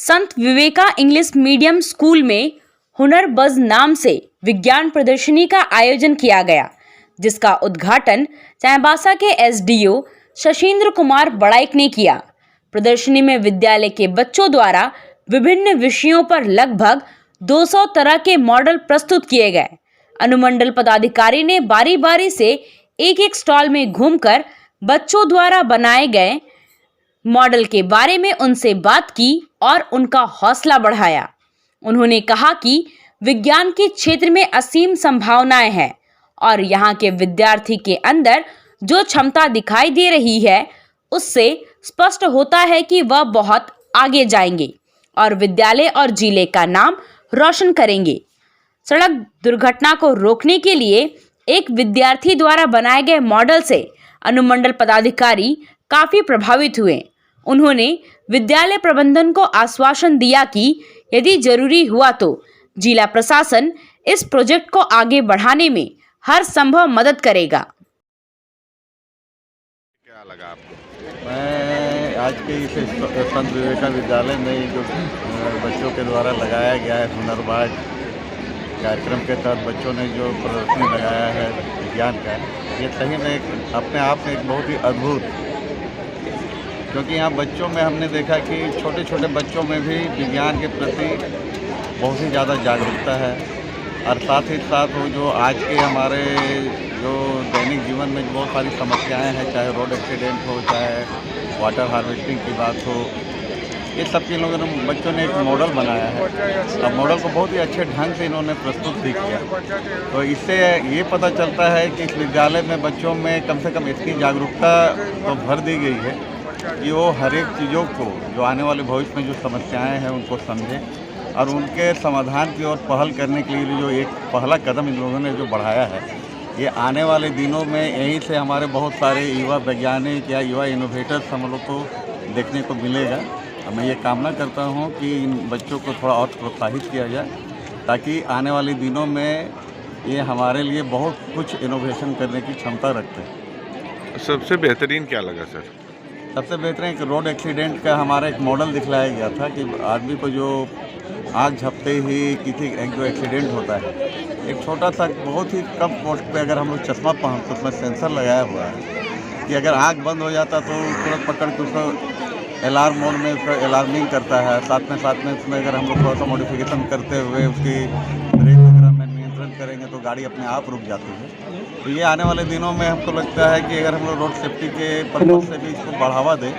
संत Viveka English medium school में हुनर buzz नाम से विज्ञान प्रदर्शनी का आयोजन किया गया, जिसका उद्घाटन चाईबासा के एसडीओ शशीन्द्र कुमार बड़ाइक ने किया। प्रदर्शनी में विद्यालय के बच्चों द्वारा विभिन्न विषयों पर लगभग 200 तरह के मॉडल प्रस्तुत किए गए। अनुमंडल पदाधिकारी ने बारी बारी से एक एक स्टॉल में घूमकर बच्चों द्वारा बनाए गए मॉडल के बारे में उनसे बात की और उनका हौसला बढ़ाया। उन्होंने कहा कि विज्ञान के क्षेत्र में असीम संभावनाएं हैं और यहाँ के विद्यार्थी के अंदर जो क्षमता दिखाई दे रही है, उससे स्पष्ट होता है कि वह बहुत आगे जाएंगे और विद्यालय और जिले का नाम रोशन करेंगे। सड़क दुर्घटना को रोकने के लिए एक विद्यार्थी द्वारा बनाए गए मॉडल से अनुमंडल पदाधिकारी काफी प्रभावित हुए। उन्होंने विद्यालय प्रबंधन को आश्वासन दिया कि यदि जरूरी हुआ तो जिला प्रशासन इस प्रोजेक्ट को आगे बढ़ाने में हर संभव मदद करेगा। क्या लगा आपको? मैं आज के इस संत विवेका विद्यालय में जो बच्चों के द्वारा लगाया गया है हुनरबाज कार्यक्रम के तहत बच्चों ने जो प्रदर्शनी लगाया है विज्ञान का, ये सही में अपने आप में एक बहुत ही अद्भुत, क्योंकि यहाँ बच्चों में हमने देखा कि छोटे छोटे बच्चों में भी विज्ञान के प्रति बहुत ही ज़्यादा जागरूकता है। और साथ ही साथ वो जो आज के हमारे जो दैनिक जीवन में बहुत सारी समस्याएं हैं, चाहे रोड एक्सीडेंट हो, चाहे वाटर हार्वेस्टिंग की बात हो, ये सब के लोगों ने बच्चों ने एक मॉडल बनाया है। अब मॉडल को बहुत ही अच्छे ढंग से इन्होंने प्रस्तुत भी किया। तो इससे ये पता चलता है कि इस विद्यालय में बच्चों में कम से कम इतनी जागरूकता तो भर दी गई है कि वो हर एक चीज़ों को जो आने वाले भविष्य में जो समस्याएं हैं उनको समझें और उनके समाधान की ओर पहल करने के लिए जो एक पहला कदम इन लोगों ने जो बढ़ाया है, ये आने वाले दिनों में यहीं से हमारे बहुत सारे युवा वैज्ञानिक या युवा इनोवेटर्स हम लोग को देखने को मिलेगा। मैं ये कामना करता हूँ कि इन बच्चों को थोड़ा और प्रोत्साहित किया जाए ताकि आने वाले दिनों में ये हमारे लिए बहुत कुछ इनोवेशन करने की क्षमता रखते हैं। सबसे बेहतरीन क्या लगा सर? सबसे बेहतरीन कि रोड एक्सीडेंट का हमारा एक मॉडल दिखलाया गया था कि आदमी को जो आग झपते ही किसी एक जो एक्सीडेंट होता है, एक छोटा सा बहुत ही कम कॉस्ट पे अगर हम लोग चश्मा पहनते तो उसमें सेंसर लगाया हुआ है कि अगर आग बंद हो जाता तो तुरंत पकड़ के उसको अलार्म मोड में उसका अलार्मिंग करता है। साथ में उसमें अगर हम लोग थोड़ा सा मॉडिफिकेशन करते हुए उसकी ब्रेक वगैरह में नियंत्रण करेंगे तो गाड़ी अपने आप रुक जाती है। तो ये आने वाले दिनों में हमको लगता है कि अगर हम लोग रोड सेफ्टी के पर्पज से भी इसको बढ़ावा दें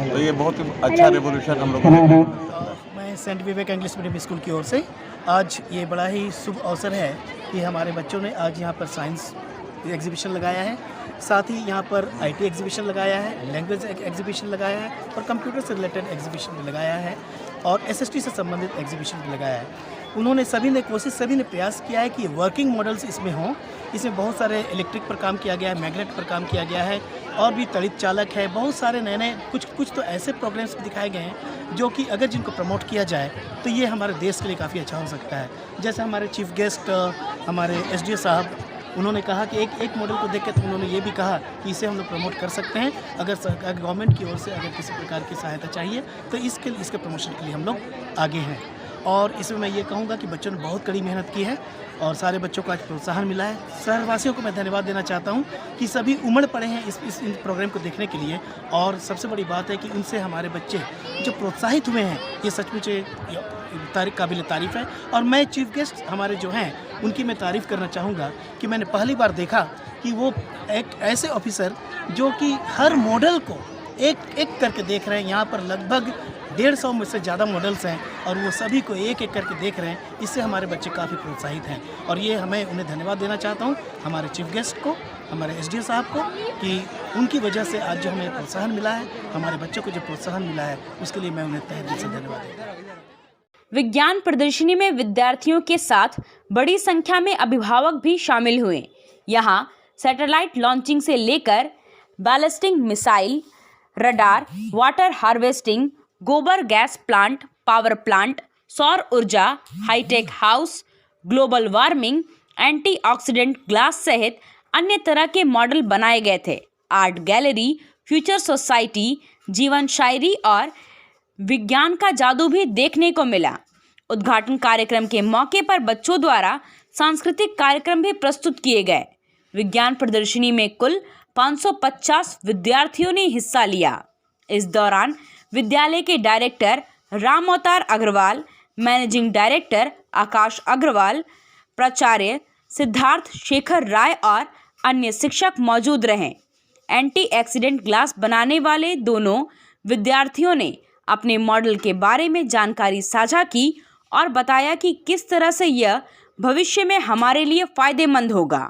तो ये बहुत ही अच्छा रेवोल्यूशन हम लोग को देखने को मिल सकता है। मैं सेंट विवेक इंग्लिश मीडियम स्कूल की ओर से आज ये बड़ा ही शुभ अवसर है कि हमारे बच्चों ने आज यहाँ पर साइंस एग्जीबिशन लगाया है, साथ ही यहाँ पर आईटी एग्जीबिशन लगाया है, लैंग्वेज एग्जीबिशन लगाया है और कंप्यूटर से रिलेटेड एग्जीबिशन भी लगाया है और एसएसटी से संबंधित एग्जीबिशन भी लगाया है। उन्होंने सभी ने प्रयास किया है कि वर्किंग मॉडल्स इसमें हों। इसमें बहुत सारे इलेक्ट्रिक पर काम किया गया है, मैग्नेट पर काम किया गया है और भी तड़ित चालक है। बहुत सारे नए कुछ तो ऐसे प्रोग्राम्स भी दिखाए गए हैं जो कि अगर जिनको प्रमोट किया जाए तो ये हमारे देश के लिए काफ़ी अच्छा हो सकता है। जैसे हमारे चीफ गेस्ट हमारे एसडीओ साहब, उन्होंने कहा कि एक मॉडल को देख के तो उन्होंने ये भी कहा कि इसे हम लोग प्रमोट कर सकते हैं। अगर गवर्नमेंट की ओर से अगर किसी प्रकार की सहायता चाहिए तो इसके प्रमोशन के लिए हम लोग आगे हैं। और इसमें मैं ये कहूँगा कि बच्चों ने बहुत कड़ी मेहनत की है और सारे बच्चों को आज प्रोत्साहन मिला है। शहरवासियों को मैं धन्यवाद देना चाहता हूँ कि सभी उमड़ पड़े हैं इस प्रोग्राम को देखने के लिए। और सबसे बड़ी बात है कि उनसे हमारे बच्चे जो प्रोत्साहित हुए हैं, ये सचमुच काबिल तारीफ़ है। और मैं चीफ गेस्ट हमारे जो हैं उनकी मैं तारीफ़ करना चाहूँगा कि मैंने पहली बार देखा कि वो एक ऐसे ऑफिसर जो कि हर मॉडल को एक एक करके देख रहे हैं। यहाँ पर लगभग 150 में से ज़्यादा मॉडल्स हैं और वो सभी को एक एक करके देख रहे हैं। इससे हमारे बच्चे काफ़ी प्रोत्साहित हैं और ये हमें उन्हें धन्यवाद देना चाहता हूँ, हमारे चीफ गेस्ट को, हमारे एसडीओ साहब को, कि उनकी वजह से आज जो हमें प्रोत्साहन मिला है, हमारे बच्चों को जो प्रोत्साहन मिला है, उसके लिए मैं उन्हें तहे दिल से धन्यवाद देता हूँ। विज्ञान प्रदर्शनी में विद्यार्थियों के साथ बड़ी संख्या में अभिभावक भी शामिल हुए। यहाँ सैटेलाइट लॉन्चिंग से लेकर ballistic missile, radar, water harvesting, गोबर गैस प्लांट, पावर प्लांट, सौर ऊर्जा, high tech house, global warming, antioxidant glass सहित अन्य तरह के मॉडल बनाए गए थे। आर्ट गैलरी, फ्यूचर सोसाइटी, जीवन शायरी और विज्ञान का जादू भी देखने को मिला। उद्घाटन कार्यक्रम के मौके पर बच्चों द्वारा सांस्कृतिक कार्यक्रम भी प्रस्तुत किए गए। विज्ञान प्रदर्शनी में कुल 550 विद्यार्थियों ने हिस्सा लिया। इस दौरान विद्यालय के डायरेक्टर राम अवतार अग्रवाल, मैनेजिंग डायरेक्टर आकाश अग्रवाल, प्राचार्य सिद्धार्थ शेखर राय और अन्य शिक्षक मौजूद रहे। एंटी एक्सीडेंट ग्लास बनाने वाले दोनों विद्यार्थियों ने अपने मॉडल के बारे में जानकारी साझा की और बताया कि किस तरह से यह भविष्य में हमारे लिए फायदेमंद होगा।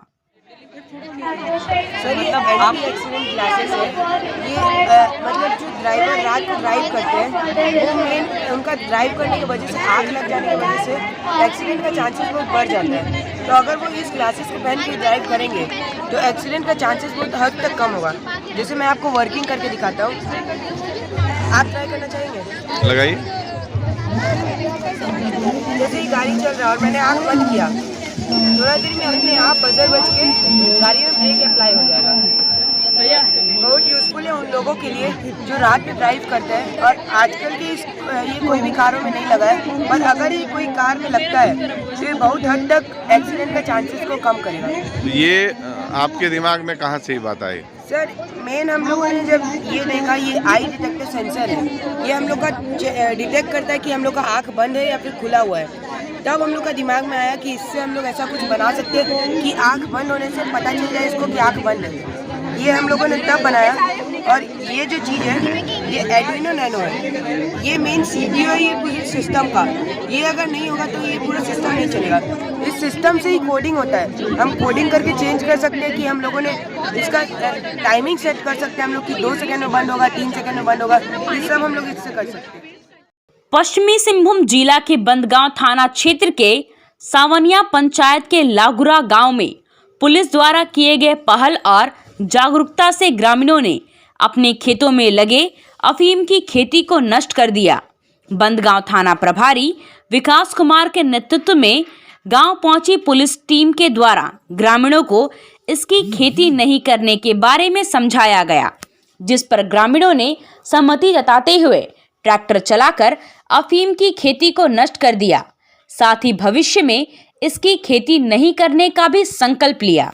सर, ये एंटी एक्सीडेंट ग्लासेस है। ये मतलब जो ड्राइवर रात को ड्राइव करते हैं वो मेन उनका ड्राइव करने की वजह से आग लग जाने की वजह से एक्सीडेंट का चांसेस बहुत बढ़ जाता है। तो अगर वो इस ग्लासेस को पहन के ड्राइव करेंगे तो एक्सीडेंट का चांसेस बहुत हद तक कम होगा। जैसे मैं आपको वर्किंग करके दिखाता हूँ, आप ट्राई करना चाहेंगे? लगाइए। जैसे ही गाड़ी चल रहा है और मैंने आँख बंद किया, थोड़ा देर में अपने आप बजर बज के गाड़ी में ब्रेक अप्लाई हो जाएगा। बहुत यूज़फुल है उन लोगों के लिए जो रात में ड्राइव करते हैं। और आजकल के ये कोई भी कारों में नहीं लगा है, पर अगर ये कोई कार में लगता है तो ये बहुत हद तक एक्सीडेंट का चांसेस को कम करेगा। ये आपके दिमाग में कहाँ से ये बात आई? सर, मेन हम लोगों ने जब ये देखा, ये आई डिटेक्टर सेंसर है, ये हम लोग का डिटेक्ट करता है कि हम लोग का आँख बंद है या फिर खुला हुआ है। तब हम लोग का दिमाग में आया कि इससे हम लोग ऐसा कुछ बना सकते हैं कि आँख बंद होने से पता चल जाए इसको कि आँख बंद है। ये हम लोगों ने तब बनाया। और ये जो चीज़ है ये एडुइनो नैनो है। ये मेन CPU है ये पूरे सिस्टम का। ये अगर नहीं होगा तो ये पूरा सिस्टम नहीं चलेगा। इस सिस्टम से ही कोडिंग होता है। हम कोडिंग करके चेंज कर सकते हैं कि हम लोगों ने इसका टाइमिंग सेट कर सकते हैं हम लोग कि 2 सेकंड में बंद होगा, 3 सेकंड में बंद होगा। ये सब हम लोग इससे कर सकते हैं। पश्चिमी सिंहभूम जिला के बंदगांव थाना क्षेत्र के सावनिया पंचायत के लागुरा गांव में पुलिस द्वारा किए गए पहल और जागरूकता से ग्रामीणों ने अपने खेतों में लगे अफीम की खेती को नष्ट कर दिया। बंदगांव थाना प्रभारी विकास कुमार के नेतृत्व में गांव पहुंची पुलिस टीम के द्वारा ग्रामीणों को इसकी खेती नहीं करने के बारे में समझाया गया, जिस पर ग्रामीणों ने सहमति जताते हुए ट्रैक्टर चलाकर अफीम की खेती को नष्ट कर दिया। साथ ही भविष्य में इसकी खेती नहीं करने का भी संकल्प लिया।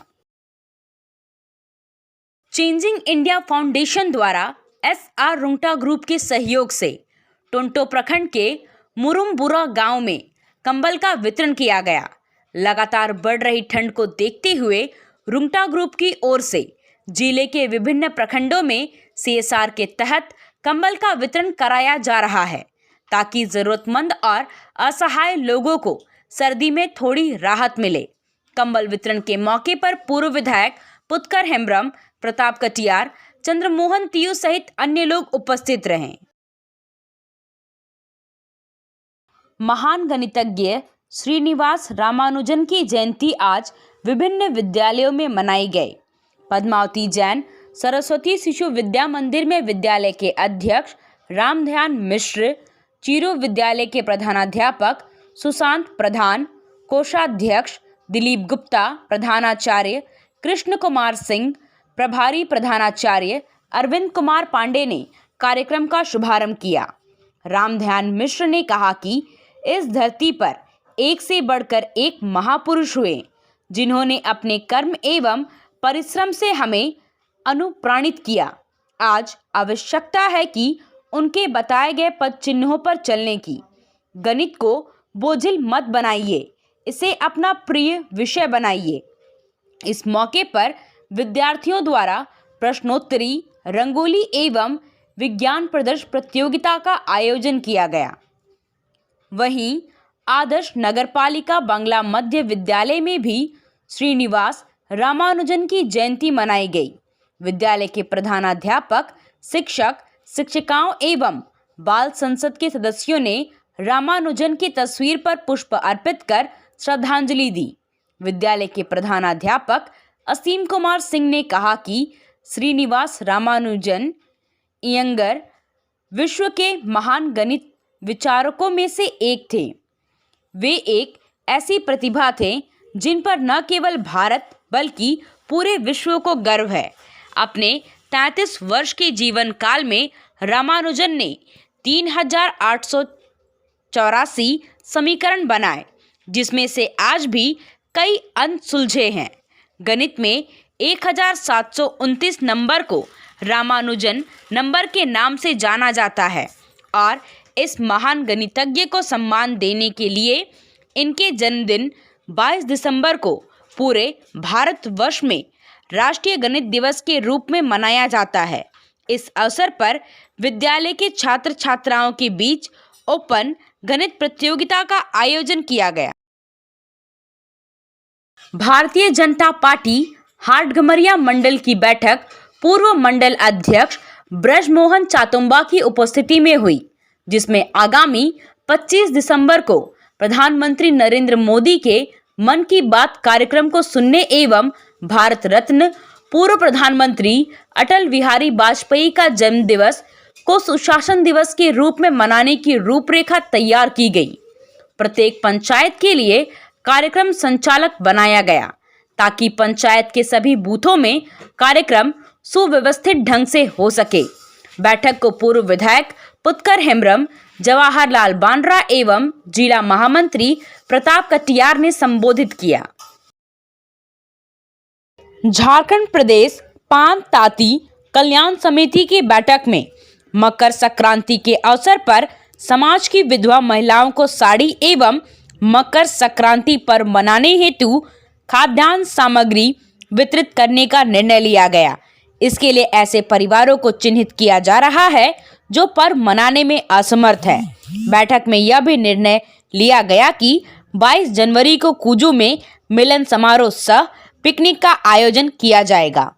चेंजिंग इंडिया फाउंडेशन द्वारा SR रुंगटा ग्रुप के सहयोग से टोंटो प्रखंड के मुरुमबुरा गांव में कंबल का वितरण किया गया। लगातार बढ़ रही ठंड को देखते हुए रुंगटा ग्रुप की ओर से जिले के विभिन्न प्रखंडों में CSR के तहत कंबल का वितरण कराया जा रहा है, ताकि जरूरतमंद और असहाय लोगों को सर्दी में थोड़ी राहत मिले। कंबल वितरण के मौके पर पूर्व विधायक पुत्कर हेम्ब्रम, प्रताप कटियार, चंद्रमोहन तियु सहित अन्य लोग उपस्थित रहे। महान गणितज्ञ श्रीनिवास रामानुजन की जयंती आज विभिन्न विद्यालयों में मनाई गई। पद्मावती जैन सरस्वती शिशु विद्या मंदिर में विद्यालय के अध्यक्ष रामध्यान मिश्र, चीरू विद्यालय के प्रधानाध्यापक सुशांत प्रधान, कोषाध्यक्ष दिलीप गुप्ता, प्रधानाचार्य कृष्ण कुमार सिंह, प्रभारी प्रधानाचार्य अरविंद कुमार पांडे ने कार्यक्रम का शुभारंभ किया। रामध्यान मिश्र ने कहा कि इस धरती पर एक से बढ़कर एक महापुरुष हुए, जिन्होंने अपने कर्म एवं परिश्रम से हमें अनुप्राणित किया। आज आवश्यकता है कि उनके बताए गए पद चिन्हों पर चलने की। गणित को बोझिल मत बनाइए, इसे अपना प्रिय विषय बनाइए। इस मौके पर विद्यार्थियों द्वारा प्रश्नोत्तरी, रंगोली एवं विज्ञान प्रदर्शन प्रतियोगिता का आयोजन किया गया। वहीं आदर्श नगरपालिका बंगला मध्य विद्यालय में भी श्रीनिवास रामानुजन की जयंती मनाई गई। विद्यालय के प्रधानाध्यापक, शिक्षक, शिक्षिकाओं एवं बाल संसद के सदस्यों ने रामानुजन की तस्वीर पर पुष्प अर्पित कर श्रद्धांजलि दी। विद्यालय के प्रधानाध्यापक असीम कुमार सिंह ने कहा कि श्रीनिवास रामानुजन इयंगर विश्व के महान गणित विचारकों में से एक थे। वे एक ऐसी प्रतिभा थे जिन पर न केवल भारत बल्कि पूरे विश्व को गर्व है। अपने 33 वर्ष के जीवन काल में रामानुजन ने 3884 समीकरण बनाए, जिसमें से आज भी कई अनसुलझे हैं। गणित में 1729 नंबर को रामानुजन नंबर के नाम से जाना जाता है और इस महान गणितज्ञ को सम्मान देने के लिए इनके जन्मदिन 22 दिसंबर को पूरे भारतवर्ष में राष्ट्रीय गणित दिवस के रूप में मनाया जाता है। इस अवसर पर विद्यालय के छात्र छात्राओं के बीच ओपन गणित प्रतियोगिता का आयोजन किया गया। भारतीय जनता पार्टी हाटगमरिया मंडल की बैठक पूर्व मंडल अध्यक्ष ब्रजमोहन चातुम्बा की उपस्थिति में हुई, जिसमें आगामी 25 दिसंबर को प्रधानमंत्री नरेंद्र मोदी के मन की बात कार्यक्रम को सुनने एवं भारत रत्न पूर्व प्रधानमंत्री अटल बिहारी वाजपेयी का जन्म दिवस को सुशासन दिवस के रूप में मनाने की रूपरेखा तैयार की गई। प्रत्येक पंचायत के लिए कार्यक्रम संचालक बनाया गया ताकि पंचायत के सभी बूथों में कार्यक्रम सुव्यवस्थित ढंग से हो सके। बैठक को पूर्व विधायक पुत्कर हेम्ब्रम, जवाहरलाल बांद्रा एवं जिला महामंत्री प्रताप कटियार ने संबोधित किया। झारखंड प्रदेश पान तांती कल्याण समिति की बैठक में मकर संक्रांति के अवसर पर समाज की विधवा महिलाओं को साड़ी एवं मकर संक्रांति पर्व मनाने हेतु खाद्यान्न सामग्री वितरित करने का निर्णय लिया गया। इसके लिए ऐसे परिवारों को चिन्हित किया जा रहा है जो पर्व मनाने में असमर्थ है। बैठक में यह भी निर्णय लिया गया कि 22 जनवरी को कुजू में मिलन समारोह सह पिकनिक का आयोजन किया जाएगा।